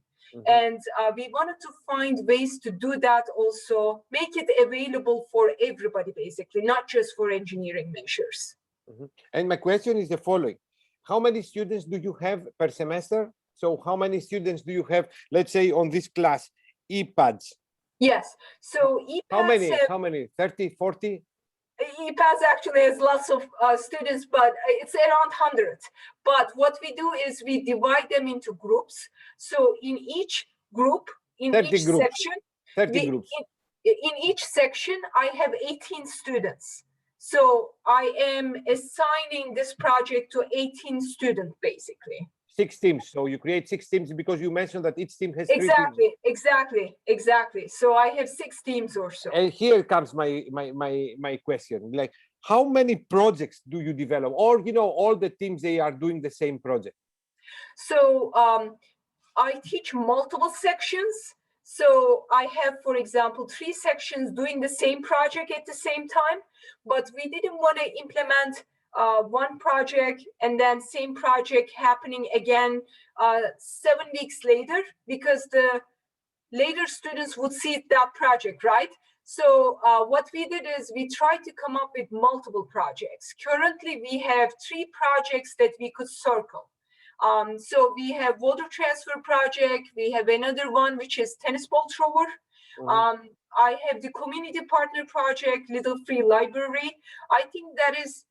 And we wanted to find ways to do that also, make it available for everybody, basically, not just for engineering majors. And my question is the following. How many students do you have per semester? So how many students do you have, let's say, on this class, EPADs? Yes, so EPADs How many? 30, 40? EPADs actually has lots of students, but it's around 100. But what we do is we divide them into groups. So in each group, in each section, 30 groups. In each section, I have 18 students. So I am assigning this project to 18 students, basically. 6 teams. So you create 6 teams because you mentioned that each team has 3 teams. Exactly. So I have 6 teams or so. And here comes my question. Like, how many projects do you develop? Or, all the teams, they are doing the same project? So I teach multiple sections. So I have, for example, 3 sections doing the same project at the same time, but we didn't want to implement one project and then same project happening again 7 weeks later, because the later students would see that project, right? So what we did is we tried to come up with multiple projects. Currently, we have 3 projects that we could circle. So we have water transfer project. We have another one, which is tennis ball thrower. I have the community partner project, Little Free Library. I think that is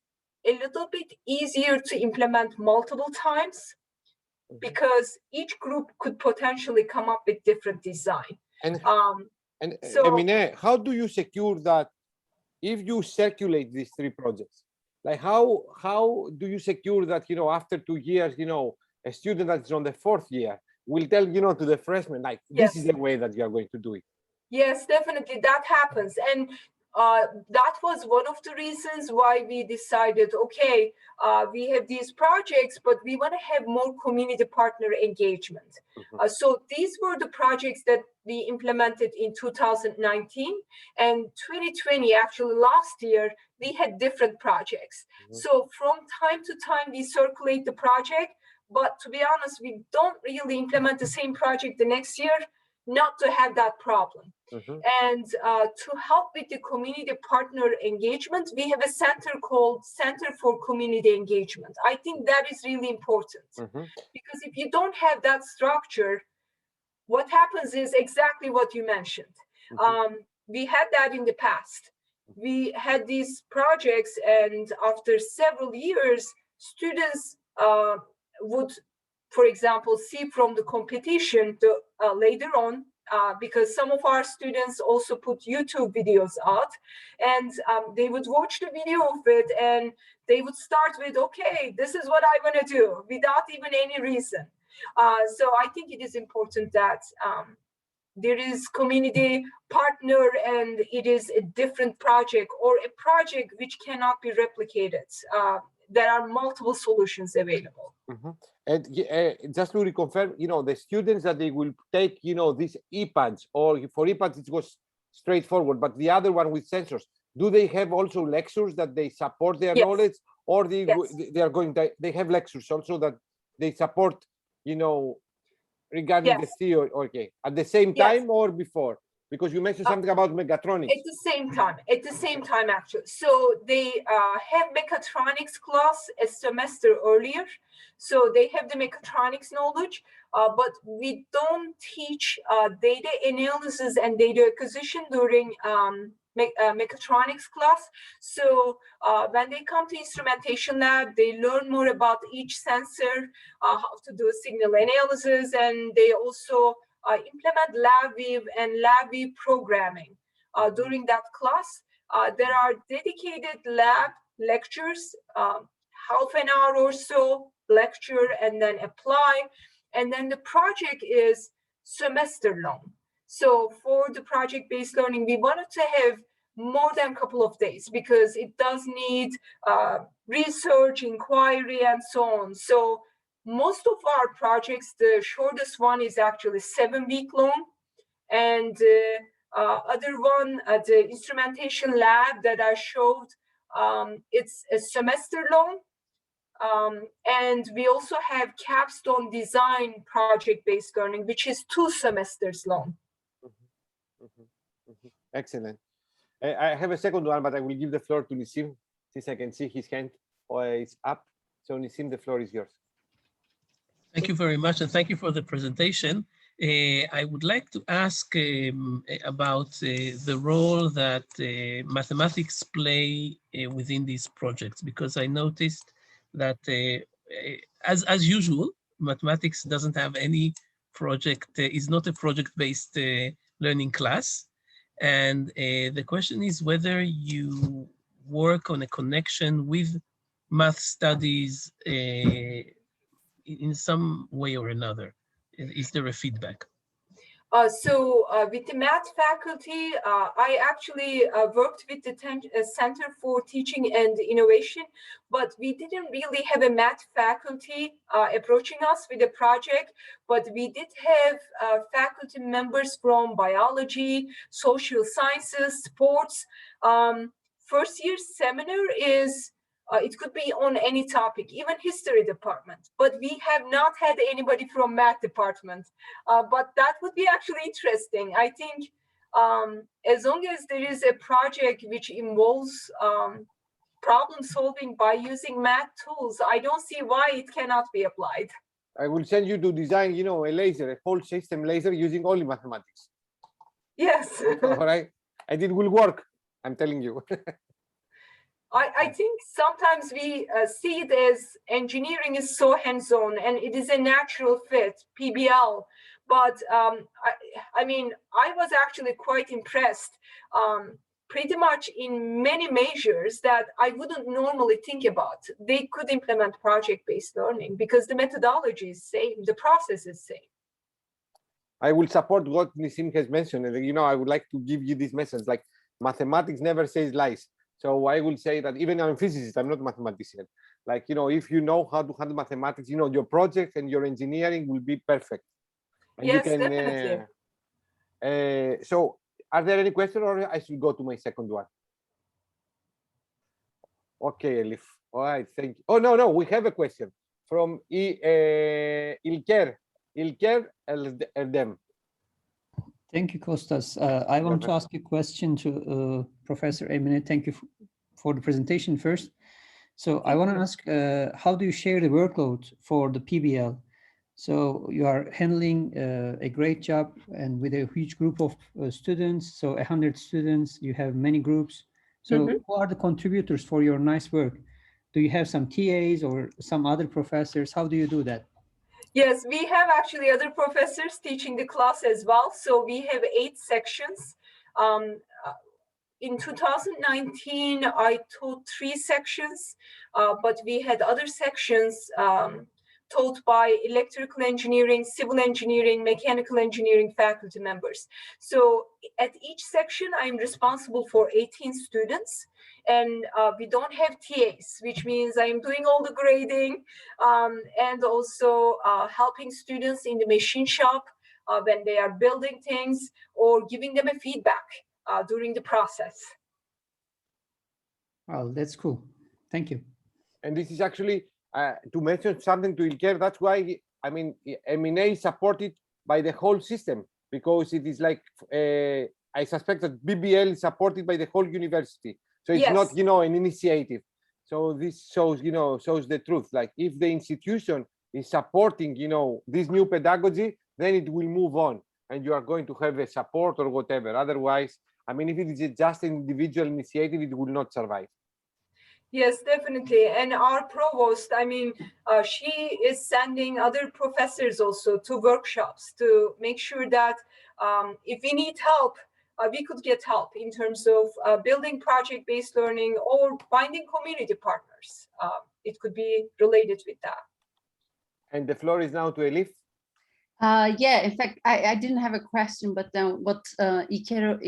a little bit easier to implement multiple times because each group could potentially come up with different design. So, Emine, how do you secure that if you circulate these 3 projects? Like how do you secure that, after 2 years, a student that's on the 4th year will tell, to the freshman, like, this is the way that you are going to do it? Yes, definitely, that happens. And that was one of the reasons why we decided, okay, we have these projects, but we want to have more community partner engagement. So these were the projects that we implemented in 2019 and 2020, actually last year, we had different projects. So from time to time, we circulate the project, but to be honest, we don't really implement the same project the next year, not to have that problem. And to help with the community partner engagement, we have a center called Center for Community Engagement. I think that is really important because if you don't have that structure, what happens is exactly what you mentioned. We had that in the past. We had these projects, and after several years, students would, for example, see from the competition later on, because some of our students also put YouTube videos out, and they would watch the video of it, and they would start with, okay, this is what I want to do, without even any reason. So I think it is important that there is community partner and it is a different project or a project which cannot be replicated. There are multiple solutions available. And just to reconfirm, the students that they will take, these EPADs, or for EPADs, it goes straightforward, but the other one with sensors, do they have also lectures that they support their knowledge, or they are going to, they have lectures also that they support, regarding Yes. the theory? Okay, at the same Yes. time or before? Because you mentioned something about mechatronics. At the same time, actually. So they have mechatronics class a semester earlier. So they have the mechatronics knowledge, but we don't teach data analysis and data acquisition during mechatronics class. So when they come to instrumentation lab, they learn more about each sensor, how to do signal analysis, and they also implement LabVIEW and LabVIEW programming during that class. There are dedicated lab lectures, half an hour or so lecture and then apply. And then the project is semester long. So for the project-based learning, we wanted to have more than a couple of days because it does need research, inquiry, and so on. So most of our projects, the shortest one is actually 7-week long, and other one at the instrumentation lab that I showed, it's a semester long. And we also have capstone design project-based learning, which is 2 semesters long. Excellent. I have a second one, but I will give the floor to Nisim, since I can see his hand is up. So Nisim, the floor is yours. Thank you very much, and thank you for the presentation. I would like to ask about the role that mathematics play within these projects, because I noticed that as usual, mathematics doesn't have any project, is not a project-based learning class. And the question is whether you work on a connection with math studies in some way or another. Is there a feedback? So with the math faculty, I actually worked with the Center for Teaching and Innovation, but we didn't really have a math faculty approaching us with a project, but we did have faculty members from biology, social sciences, sports. First year seminar is it could be on any topic, even history department, but we have not had anybody from math department. But that would be actually interesting. I think as long as there is a project which involves problem solving by using math tools, I don't see why it cannot be applied. I will send you to design, a laser, a whole system laser using only mathematics. Yes. All right. And it will work, I'm telling you. I think sometimes we see it as engineering is so hands-on and it is a natural fit, PBL. But I mean, I was actually quite impressed pretty much in many measures that I wouldn't normally think about. They could implement project-based learning because the methodology is same, the process is same. I will support what Nisim has mentioned. And, I would like to give you this message, like mathematics never says lies. So I will say that even I'm a physicist, I'm not a mathematician. Like, if you know how to handle mathematics, your project and your engineering will be perfect. And yes, you can, definitely. So are there any questions, or I should go to my second one? Okay, Elif. All right, thank you. Oh, no, we have a question from Ilker Erdem. Thank you, Kostas. I want to ask a question to Professor Emine. Thank you for the presentation first. So I want to ask, how do you share the workload for the PBL? So you are handling a great job and with a huge group of students, so 100 students, you have many groups. So who are the contributors for your nice work? Do you have some TAs or some other professors? How do you do that? Yes, we have actually other professors teaching the class as well. So we have 8 sections. In 2019, I taught 3 sections, but we had other sections taught by electrical engineering, civil engineering, mechanical engineering faculty members. So at each section, I'm responsible for 18 students. And we don't have TAs, which means I'm doing all the grading and also helping students in the machine shop when they are building things or giving them a feedback during the process. Oh, that's cool. Thank you. And this is actually, to mention something to Ilker, that's why I mean, Emine is supported by the whole system, because it is like, I suspect that BBL is supported by the whole university. So it's not, an initiative. So this shows, shows the truth. Like, if the institution is supporting, this new pedagogy, then it will move on, and you are going to have a support or whatever. Otherwise, I mean, if it is just an individual initiative, it will not survive. Yes, definitely. And our provost, I mean, she is sending other professors also to workshops to make sure that if we need help, we could get help in terms of building project-based learning or finding community partners. It could be related with that. And the floor is now to Elif. Yeah, in fact, I didn't have a question, but then what İker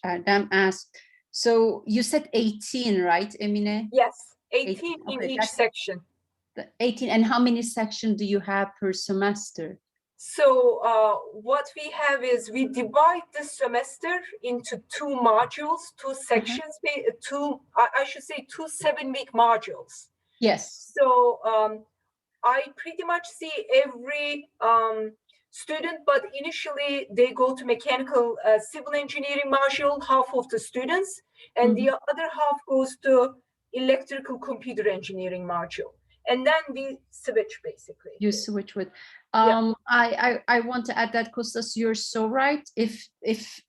Erdem asked. So you said 18, right, Emine? Yes, 18 in okay, each section. 18, and how many sections do you have per semester? So what we have is we divide the semester into 2 modules, 2 sections, I should say 2 7-week modules. Yes. So I pretty much see every student, but initially they go to mechanical civil engineering module, half of the students, and the other half goes to electrical computer engineering module. And then we switch, basically. You switch with. I want to add that, Kostas, you're so right. If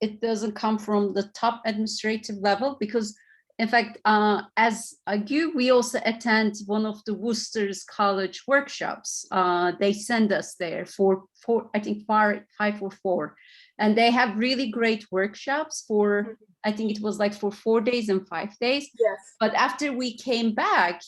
it doesn't come from the top administrative level, because in fact, as AGU, we also attend one of the Worcester's College workshops. They send us there for I think 5 or 4, and they have really great workshops for, I think it was like for 4 days and 5 days. Yes. But after we came back,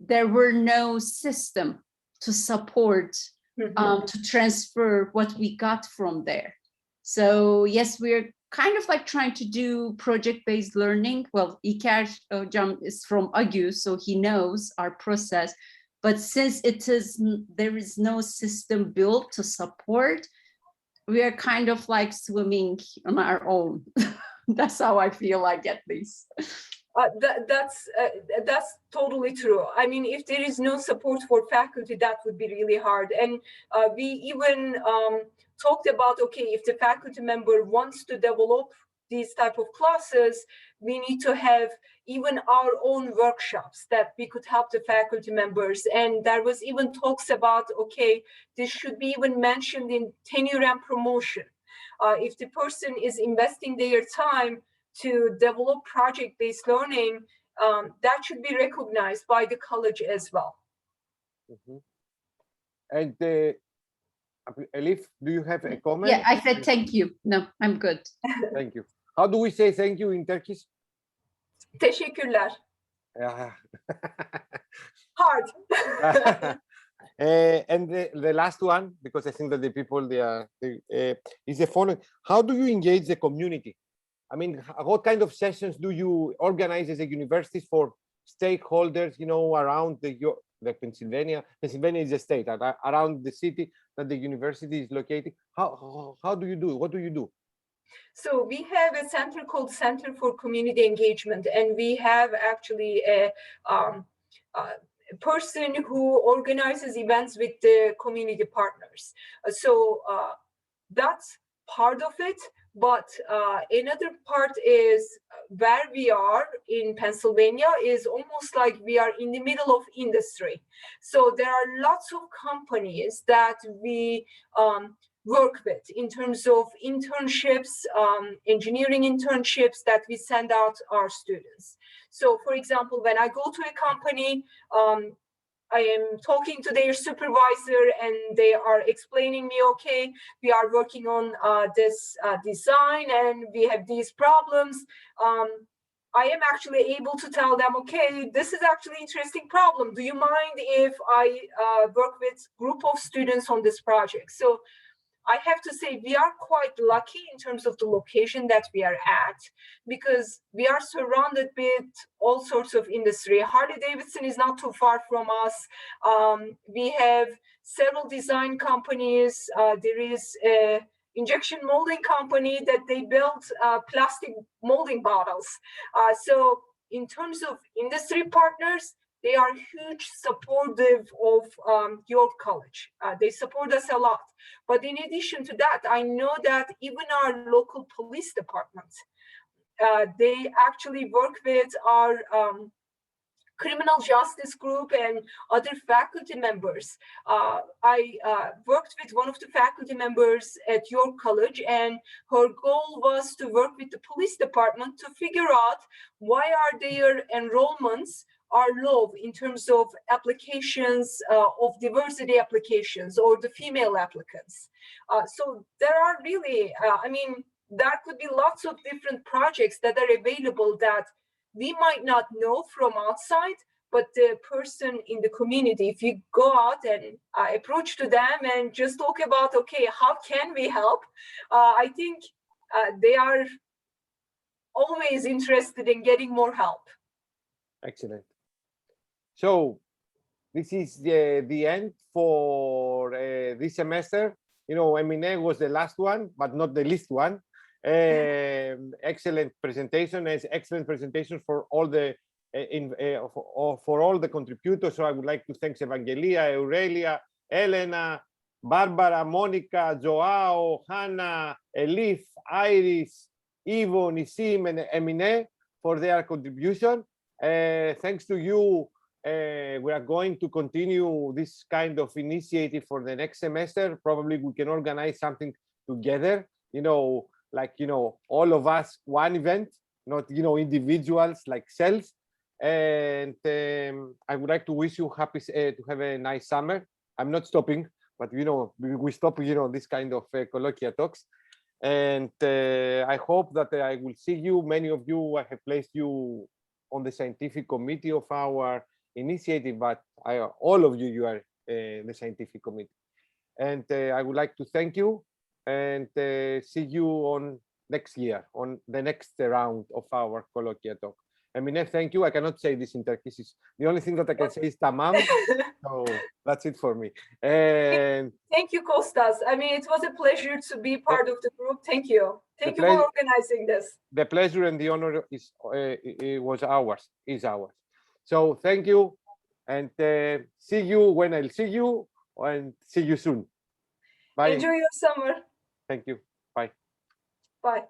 there were no system to support, to transfer what we got from there. So yes, we're kind of like trying to do project-based learning. Well, İker Hocam is from AGU, so he knows our process. But since there is no system built to support, we are kind of like swimming on our own. That's how I feel like, at least. That's totally true. I mean, if there is no support for faculty, that would be really hard. And we even talked about, okay, if the faculty member wants to develop these type of classes, we need to have even our own workshops that we could help the faculty members. And there was even talks about, okay, this should be even mentioned in tenure and promotion. If the person is investing their time to develop project-based learning, that should be recognized by the college as well. And Elif, do you have a comment? Yeah, I said thank you. No, I'm good. Thank you. How do we say thank you in Turkish? Teşekkürler. Hard. And the last one, because I think that the people is the following: how do you engage the community? I mean, what kind of sessions do you organize as a university for stakeholders, around the Pennsylvania? Pennsylvania is a state, around the city that the university is located. How do you do? What do you do? So we have a center called Center for Community Engagement, and we have actually a person who organizes events with the community partners. So that's part of it. But another part is where we are in Pennsylvania is almost like we are in the middle of industry. So there are lots of companies that we work with in terms of internships, engineering internships that we send out our students. So for example, when I go to a company, I am talking to their supervisor and they are explaining me, okay, we are working on this design and we have these problems. I am actually able to tell them, okay, this is actually an interesting problem. Do you mind if I work with a group of students on this project? So I have to say we are quite lucky in terms of the location that we are at, because we are surrounded with all sorts of industry. Harley-Davidson is not too far from us. We have several design companies. There is an injection molding company that they build plastic molding bottles. So in terms of industry partners, they are huge supportive of your college. They support us a lot. But in addition to that, I know that even our local police departments, they actually work with our criminal justice group and other faculty members. I worked with one of the faculty members at your college, and her goal was to work with the police department to figure out why are their enrollments are low in terms of applications, of diversity applications or the female applicants. So there are really, I mean, there could be lots of different projects that are available that we might not know from outside, but the person in the community, if you go out and approach to them and just talk about, okay, how can we help? I think they are always interested in getting more help. Excellent. So this is the end for this semester. You know, Emine was the last one, but not the least one. Excellent presentation, excellent presentation for all the for all the contributors. So I would like to thank Evangelia, Aurelia, Elena, Barbara, Monica, Joao, Hannah, Elif, Iris, Ivo, Nisim, and Emine for their contribution. Thanks to you, we are going to continue this kind of initiative for the next semester. Probably we can organize something together, you know, like, you know, all of us, one event, not, you know, individuals like cells. And I would like to wish you happy to have a nice summer. I'm not stopping, but, you know, we stop, you know, this kind of colloquia talks. And I hope that I will see you. Many of you, I have placed you on the scientific committee of our initiative, but all of you, you are the scientific committee. And I would like to thank you and see you on next year, on the next round of our colloquia talk. Emine, thank you. I cannot say this in Turkish. The only thing that I can say is tamam. So that's it for me. And thank you, Kostas. I mean, it was a pleasure to be part of the group. Thank you. Thank you for organizing this. The pleasure and the honor is ours. So thank you, and see you when I'll see you, and see you soon. Bye. Enjoy your summer. Thank you. Bye. Bye.